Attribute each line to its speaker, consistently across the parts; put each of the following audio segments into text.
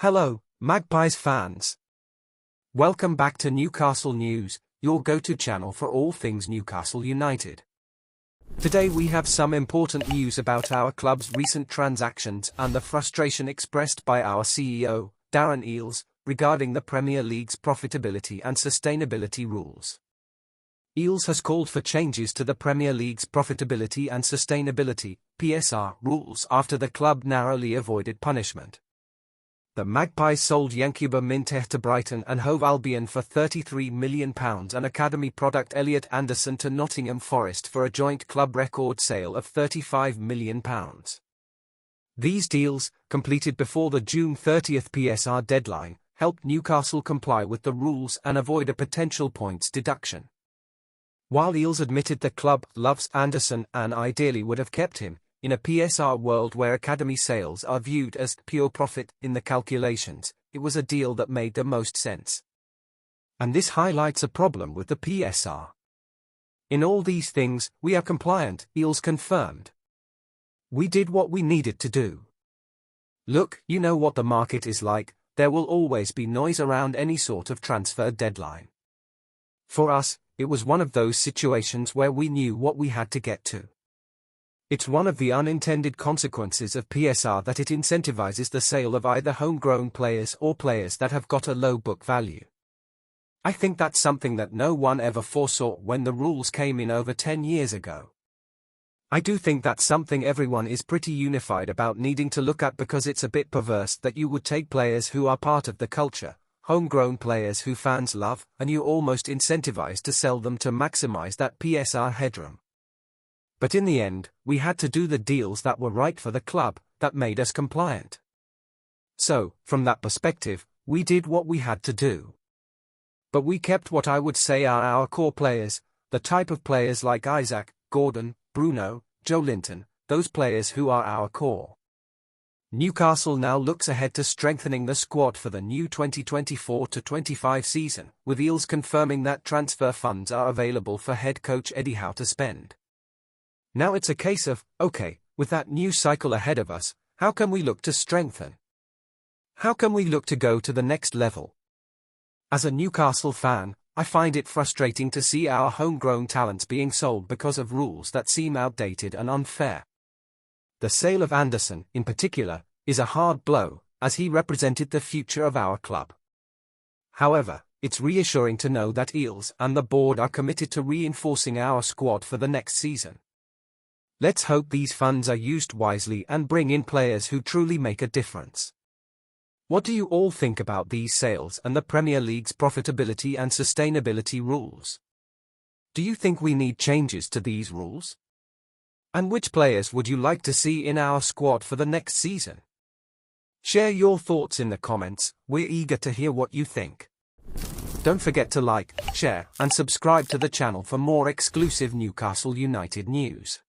Speaker 1: Hello, Magpies fans. Welcome back to Newcastle News, your go-to channel for all things Newcastle United. Today we have some important news about our club's recent transactions and the frustration expressed by our CEO, Darren Eales, regarding the Premier League's profitability and sustainability rules. Eales has called for changes to the Premier League's profitability and sustainability (PSR) rules after the club narrowly avoided punishment. The Magpies sold Yankuba Minteh to Brighton and Hove Albion for £33 million and academy product Elliot Anderson to Nottingham Forest for a joint club record sale of £35 million. These deals, completed before the June 30th PSR deadline, helped Newcastle comply with the rules and avoid a potential points deduction. While Eales admitted the club loves Anderson and ideally would have kept him, in a PSR world where academy sales are viewed as pure profit in the calculations, it was a deal that made the most sense. And this highlights a problem with the PSR. In all these things, we are compliant, Eales confirmed. We did what we needed to do. Look, you know what the market is like, there will always be noise around any sort of transfer deadline. For us, it was one of those situations where we knew what we had to get to. It's one of the unintended consequences of PSR that it incentivizes the sale of either homegrown players or players that have got a low book value. I think that's something that no one ever foresaw when the rules came in over 10 years ago. I do think that's something everyone is pretty unified about needing to look at, because it's a bit perverse that you would take players who are part of the culture, homegrown players who fans love, and you almost incentivize to sell them to maximize that PSR headroom. But in the end, we had to do the deals that were right for the club, that made us compliant. So, from that perspective, we did what we had to do. But we kept what I would say are our core players, the type of players like Isaac, Gordon, Bruno, Joe Linton, those players who are our core. Newcastle now looks ahead to strengthening the squad for the new 2024-25 season, with Eales confirming that transfer funds are available for head coach Eddie Howe to spend. Now it's a case of, okay, with that new cycle ahead of us, how can we look to strengthen? How can we look to go to the next level? As a Newcastle fan, I find it frustrating to see our homegrown talents being sold because of rules that seem outdated and unfair. The sale of Anderson, in particular, is a hard blow, as he represented the future of our club. However, it's reassuring to know that Eales and the board are committed to reinforcing our squad for the next season. Let's hope these funds are used wisely and bring in players who truly make a difference. What do you all think about these sales and the Premier League's profitability and sustainability rules? Do you think we need changes to these rules? And which players would you like to see in our squad for the next season? Share your thoughts in the comments, we're eager to hear what you think. Don't forget to like, share, and subscribe to the channel for more exclusive Newcastle United news.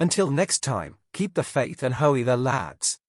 Speaker 1: Until next time, keep the faith and hoey the lads.